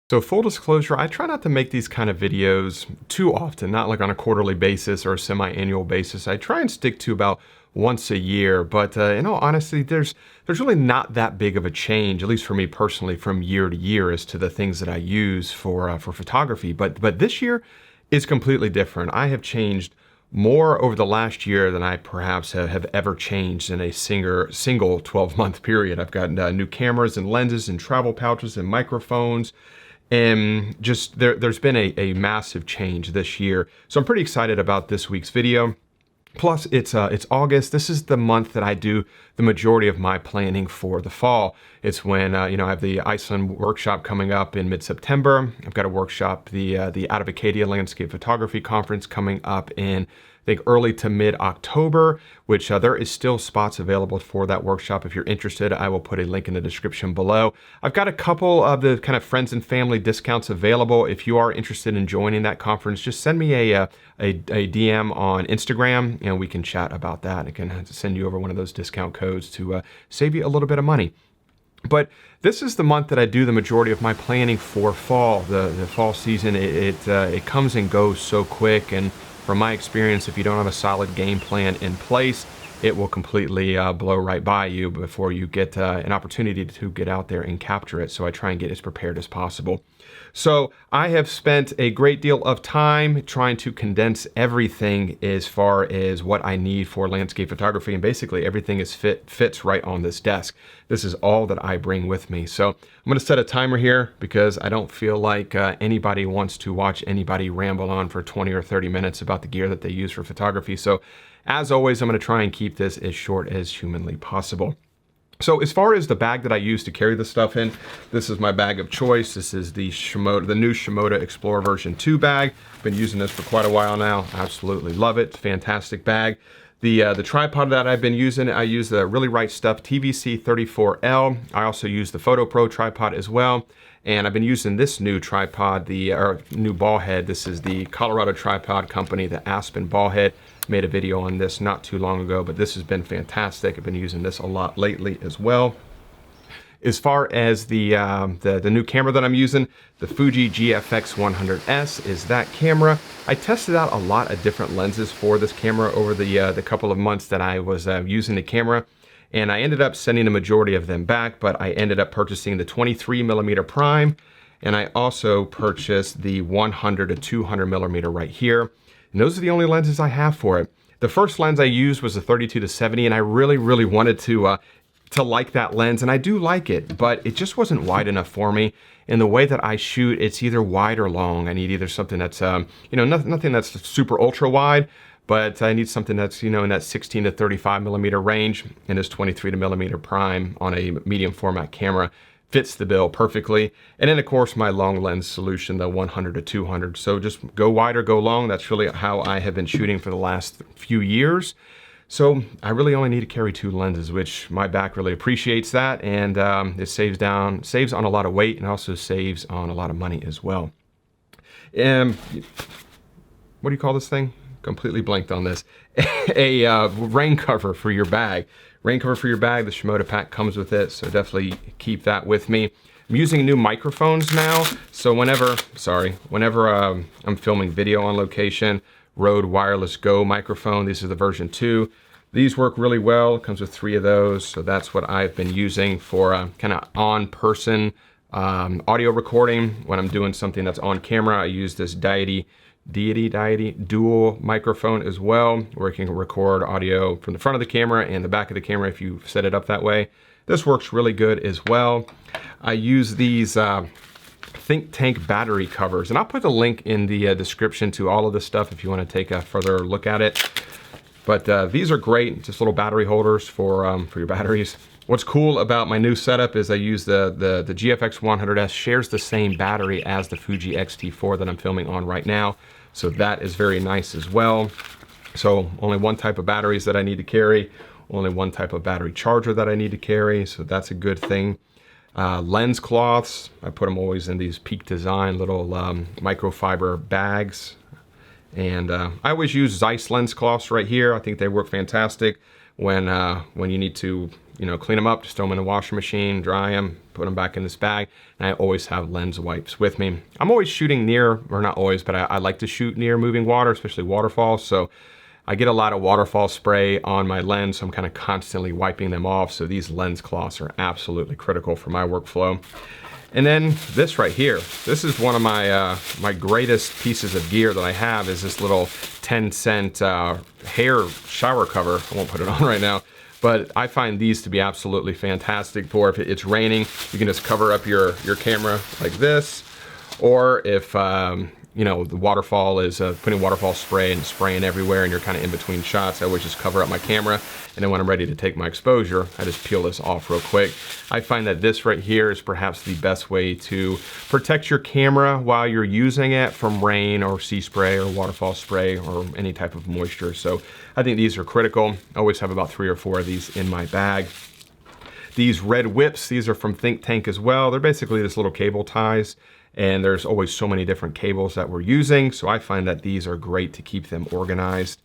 So full disclosure, I try not to make these kind of videos too often, not like on a quarterly basis or a semi-annual basis. I try and stick to about once a year, but in all honesty, there's really not that big of a change, at least for me personally, from year to year as to the things that I use for photography. But this year is completely different. I have changed more over the last year than I perhaps have ever changed in a single 12-month period. I've got new cameras and lenses and travel pouches and microphones. And just there's been a massive change this year. So I'm pretty excited about this week's video. Plus, it's August. This is the month that I do the majority of my planning for the fall. It's when I have the Iceland workshop coming up in mid-September. I've got a workshop, the Out of Acadia Landscape Photography Conference coming up in, I think, early to mid-October, which there is still spots available for that workshop. If you're interested, I will put a link in the description below. I've got a couple of the kind of friends and family discounts available. If you are interested in joining that conference, just send me a DM on Instagram and we can chat about that. I can send you over one of those discount codes to save you a little bit of money. But this is the month that I do the majority of my planning for fall. The fall season, it comes and goes so quick, and from my experience, if you don't have a solid game plan in place, it will completely blow right by you before you get an opportunity to get out there and capture it. So I try and get as prepared as possible. So I have spent a great deal of time trying to condense everything as far as what I need for landscape photography, and basically everything fits right on this desk. This is all that I bring with me. So I'm going to set a timer here because I don't feel like anybody wants to watch anybody ramble on for 20 or 30 minutes about the gear that they use for photography. So as always, I'm going to try and keep this as short as humanly possible. So as far as the bag that I use to carry this stuff in, this is my bag of choice. This is the new Shimoda Explorer version 2 bag. I've been using this for quite a while now. Absolutely love it. Fantastic bag. The tripod that I've been using, I use the Really Right Stuff TVC 34L. I also use the Photo Pro tripod as well. And I've been using this new tripod, the new ball head. This is the Colorado Tripod Company, the Aspen ball head. Made a video on this not too long ago, but this has been fantastic. I've been using this a lot lately as well. As far as the new camera that I'm using, the Fuji GFX100s is that camera. I tested out a lot of different lenses for this camera over the couple of months that I was using the camera, and I ended up sending the majority of them back, but I ended up purchasing the 23mm prime, and I also purchased the 100 to 200mm right here. And those are the only lenses I have for it. The first lens I used was a 32 to 70, and I really wanted to like that lens, and I do like it, but it just wasn't wide enough for me. In the way that I shoot, it's either wide or long. I need either something that's nothing that's super ultra wide, but I need something that's in that 16 to 35mm range, and this 23mm prime on a medium format camera fits the bill perfectly. And then of course my long lens solution, the 100 to 200. So just go wide or go long. That's really how I have been shooting for the last few years. So I really only need to carry 2 lenses, which my back really appreciates that, and it saves on a lot of weight and also saves on a lot of money as well. What do you call this thing? Completely blanked on this. A rain cover for your bag. Rain cover for your bag, the Shimoda pack comes with it, so definitely keep that with me. I'm using new microphones now, so whenever I'm filming video on location, Rode Wireless Go microphone, these are the version 2. These work really well, it comes with 3 of those, so that's what I've been using for kind of on-person audio recording. When I'm doing something that's on camera, I use this Denney dual microphone as well, where you can record audio from the front of the camera and the back of the camera if you set it up that way. This works really good as well. I use these Think Tank battery covers, and I'll put the link in the description to all of this stuff if you want to take a further look at it. But these are great, just little battery holders for your batteries. What's cool about my new setup is I use the GFX100s, shares the same battery as the Fuji X-T4 that I'm filming on right now. So that is very nice as well. So only one type of batteries that I need to carry, only one type of battery charger that I need to carry. So that's a good thing. Lens cloths, I put them always in these Peak Design little microfiber bags. And I always use Zeiss lens cloths right here. I think they work fantastic. when you need to, you know, clean them up, just throw them in the washing machine, dry them, put them back in this bag. And I always have lens wipes with me. I'm always shooting near, or not always, but I like to shoot near moving water, especially waterfalls. So I get a lot of waterfall spray on my lens, so I'm kind of constantly wiping them off. So these lens cloths are absolutely critical for my workflow. And then this right here, this is one of my my greatest pieces of gear that I have, is this little 10-cent hair shower cover. I won't put it on right now, but I find these to be absolutely fantastic for if it's raining. You can just cover up your camera like this, or if you know, the waterfall is putting waterfall spray and spraying everywhere and you're kind of in between shots, I always just cover up my camera, and then when I'm ready to take my exposure, I just peel this off real quick. I find that this right here is perhaps the best way to protect your camera while you're using it from rain or sea spray or waterfall spray or any type of moisture. So I think these are critical. I always have about 3 or 4 of these in my bag. These red whips, these are from Think Tank as well. They're basically just little cable ties, and there's always so many different cables that we're using, so I find that these are great to keep them organized.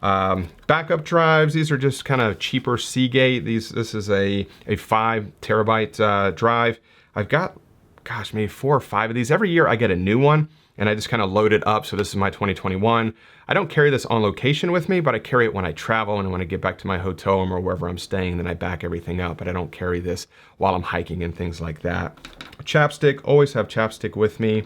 Backup drives, these are just kind of cheaper Seagate. This is a 5 terabyte drive. I've got, gosh, maybe 4 or 5 of these. Every year I get a new one, and I just kind of load it up. So this is my 2021. I don't carry this on location with me, but I carry it when I travel, and when I get back to my hotel room or wherever I'm staying, then I back everything up, but I don't carry this while I'm hiking and things like that. Chapstick, always have chapstick with me.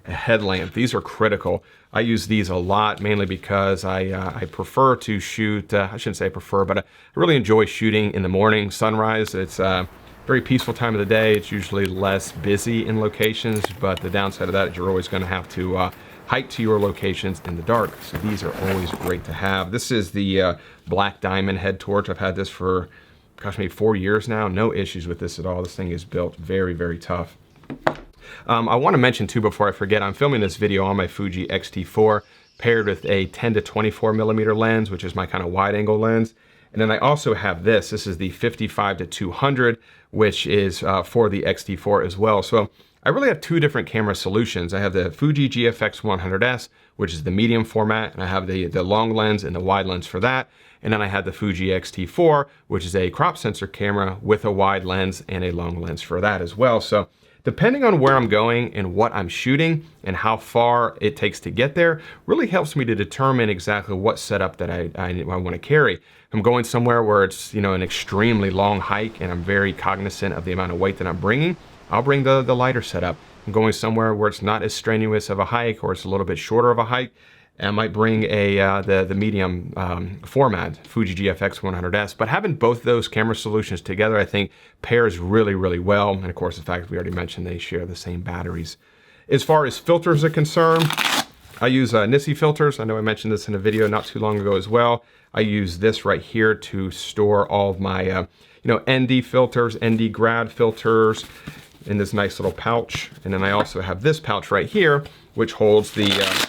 A headlamp, these are critical. I use these a lot, mainly because I prefer to shoot, I shouldn't say I prefer, but I really enjoy shooting in the morning, sunrise. It's a very peaceful time of the day. It's usually less busy in locations, but the downside of that is you're always gonna have to hike to your locations in the dark. So these are always great to have. This is the Black Diamond head torch. I've had this for, gosh, maybe 4 years now. No issues with this at all. This thing is built very, very tough. I want to mention too, before I forget, I'm filming this video on my Fuji X-T4 paired with a 10 to 24 millimeter lens, which is my kind of wide angle lens. And then I also have this. This is the 55 to 200, which is for the X-T4 as well. So I really have 2 different camera solutions. I have the Fuji GFX100s, which is the medium format, and I have the long lens and the wide lens for that. And then I have the Fuji X-T4, which is a crop sensor camera with a wide lens and a long lens for that as well. So depending on where I'm going and what I'm shooting and how far it takes to get there, really helps me to determine exactly what setup that I want to carry. If I'm going somewhere where it's, you know, an extremely long hike and I'm very cognizant of the amount of weight that I'm bringing, I'll bring the lighter setup. I'm going somewhere where it's not as strenuous of a hike, or it's a little bit shorter of a hike, I might bring the medium format, Fuji GFX100s. But having both those camera solutions together, I think pairs really, really well. And of course, the fact we already mentioned they share the same batteries. As far as filters are concerned, I use Nissy filters. I know I mentioned this in a video not too long ago as well. I use this right here to store all of my you know, ND filters, ND grad filters in this nice little pouch. And then I also have this pouch right here, which holds the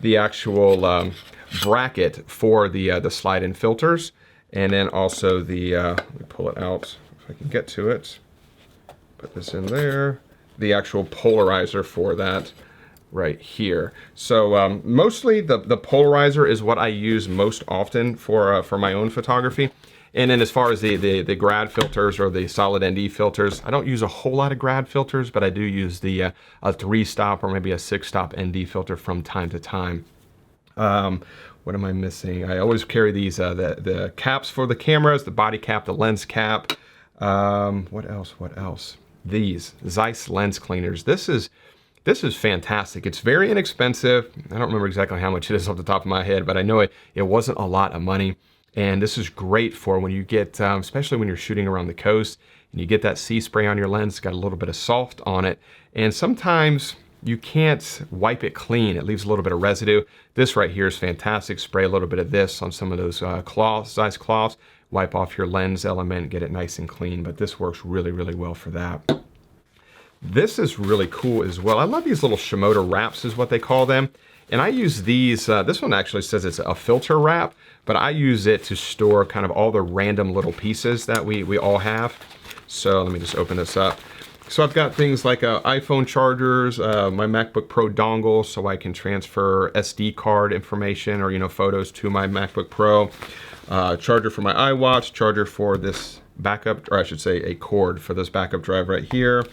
the actual bracket for the slide-in filters, and then also the let me pull it out if I can get to it. Put this in there. The actual polarizer for that right here. So mostly the polarizer is what I use most often for my own photography. And then as far as the grad filters or the solid ND filters, I don't use a whole lot of grad filters, but I do use the a 3-stop or maybe a 6-stop ND filter from time to time. What am I missing? I always carry these, the caps for the cameras, the body cap, the lens cap. What else? These Zeiss lens cleaners. This is fantastic. It's very inexpensive. I don't remember exactly how much it is off the top of my head, but I know it wasn't a lot of money. And this is great for when you get, especially when you're shooting around the coast and you get that sea spray on your lens, it's got a little bit of soft on it. And sometimes you can't wipe it clean. It leaves a little bit of residue. This right here is fantastic. Spray a little bit of this on some of those cloths, Zeiss cloths, wipe off your lens element, get it nice and clean. But this works really, really well for that. This is really cool as well. I love these little Shimoda Wraps is what they call them. And I use these, this one actually says it's a filter wrap, but I use it to store kind of all the random little pieces that we all have. So let me just open this up. So I've got things like iPhone chargers, my MacBook Pro dongle, so I can transfer SD card information or, you know, photos to my MacBook Pro. charger for my iWatch, charger for this backup, or I should say a cord for this backup drive right here.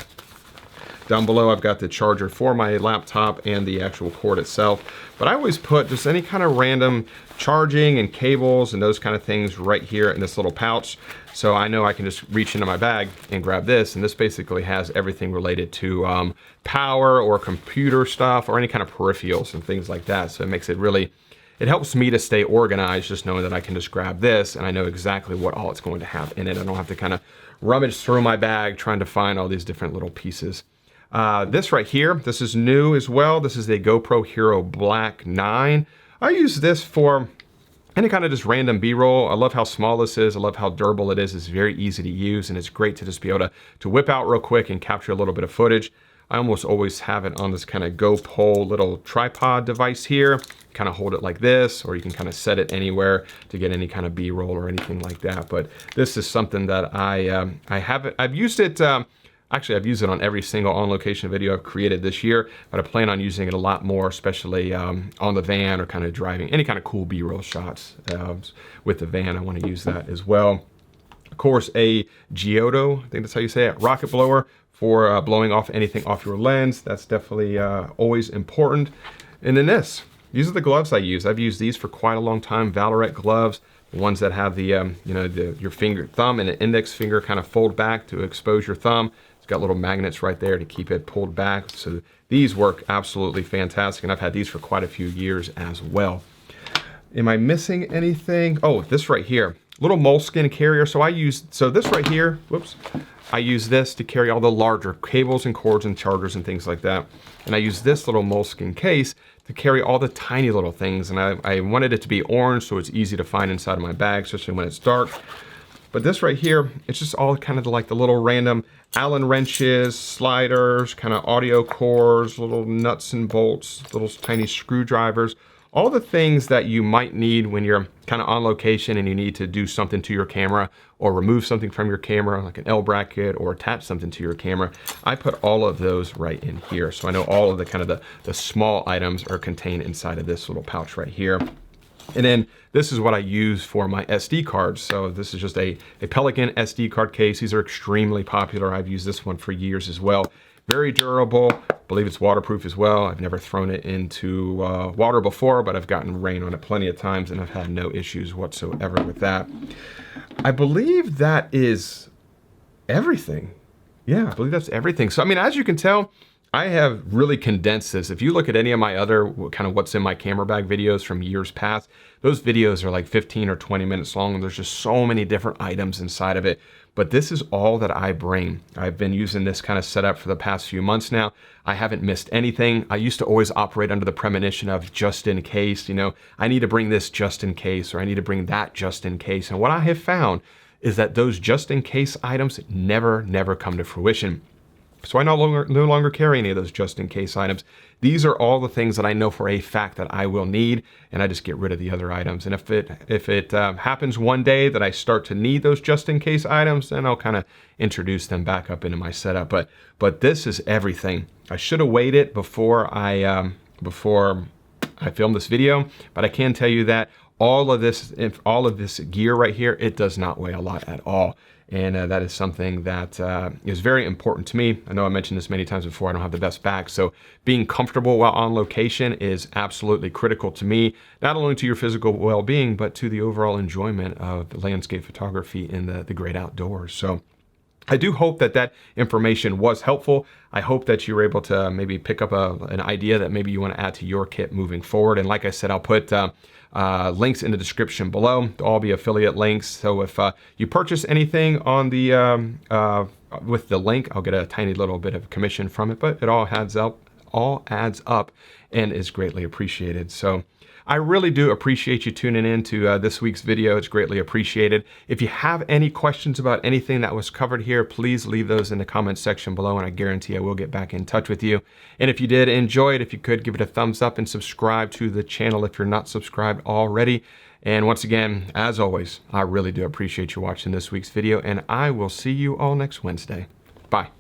Down below, I've got the charger for my laptop and the actual cord itself. But I always put just any kind of random charging and cables and those kind of things right here in this little pouch. So I know I can just reach into my bag and grab this. And this basically has everything related to power or computer stuff or any kind of peripherals and things like that. So it makes it really, it helps me to stay organized just knowing that I can just grab this and I know exactly what all it's going to have in it. I don't have to kind of rummage through my bag trying to find all these different little pieces. This right here, this is new as well. This is the GoPro Hero Black 9. I use this for any kind of just random B-roll. I love how small this is. I love how durable it is. It's very easy to use and it's great to just be able to whip out real quick and capture a little bit of footage. I almost always have it on this kind of GoPro little tripod device here. Kind of hold it like this, or you can kind of set it anywhere to get any kind of B-roll or anything like that. But this is something that I've used it. Actually, I've used it on every single on-location video I've created this year, but I plan on using it a lot more, especially on the van or kind of driving any kind of cool B-roll shots with the van. I want to use that as well. Of course, a Geodo, I think that's how you say it, rocket blower for blowing off anything off your lens. That's definitely always important. And then this, these are the gloves I use. I've used these for quite a long time, Valorette gloves. The ones that have the, your finger, thumb and the index finger kind of fold back to expose your thumb. It's got little magnets right there to keep it pulled back. So these work absolutely fantastic. And I've had these for quite a few years as well. Am I missing anything? Oh, this right here, little moleskin carrier. So this right here, whoops. I use this to carry all the larger cables and cords and chargers and things like that. And I use this little moleskin case to carry all the tiny little things. And I wanted it to be orange so it's easy to find inside of my bag, especially when it's dark. But this right here, it's just all kind of like the little random Allen wrenches, sliders, kind of audio cores, little nuts and bolts, little tiny screwdrivers, all the things that you might need when you're kind of on location and you need to do something to your camera or remove something from your camera, like an L bracket, or attach something to your camera. I put all of those right in here. So I know all of the kind of the small items are contained inside of this little pouch right here. And then this is what I use for my SD cards. So this is just a Pelican SD card case. These are extremely popular. I've used this one for years as well. Very durable. I believe it's waterproof as well. I've never thrown it into water before, but I've gotten rain on it plenty of times and I've had no issues whatsoever with that. I believe that is everything. Yeah, I believe that's everything. So, I mean, as you can tell, I have really condensed this. If you look at any of my other kind of what's in my camera bag videos from years past, those videos are like 15 or 20 minutes long and there's just so many different items inside of it. But this is all that I bring. I've been using this kind of setup for the past few months now. I haven't missed anything. I used to always operate under the premonition of just in case, I need to bring this just in case, or I need to bring that just in case. And what I have found is that those just in case items never come to fruition. So I no longer carry any of those just in case items. These are all the things that I know for a fact that I will need, and I just get rid of the other items. And if it happens one day that I start to need those just in case items, then I'll kind of introduce them back up into my setup. But this is everything. I should have waited before I filmed this video, but I can tell you that all of this gear right here, it does not weigh a lot at all. And that is something that is very important to me. I know I mentioned this many times before, I don't have the best back. So being comfortable while on location is absolutely critical to me, not only to your physical well-being, but to the overall enjoyment of landscape photography in the great outdoors. So I do hope that information was helpful. I hope that you were able to maybe pick up an idea that maybe you want to add to your kit moving forward. And like I said, I'll put links in the description below. They'll all be affiliate links. So if you purchase anything on the with the link, I'll get a tiny little bit of commission from it, but it all adds up and is greatly appreciated. So I really do appreciate you tuning in to this week's video. It's greatly appreciated. If you have any questions about anything that was covered here, please leave those in the comments section below, and I guarantee I will get back in touch with you. And if you did enjoy it, if you could give it a thumbs up and subscribe to the channel if you're not subscribed already. And once again, as always, I really do appreciate you watching this week's video, and I will see you all next Wednesday. Bye.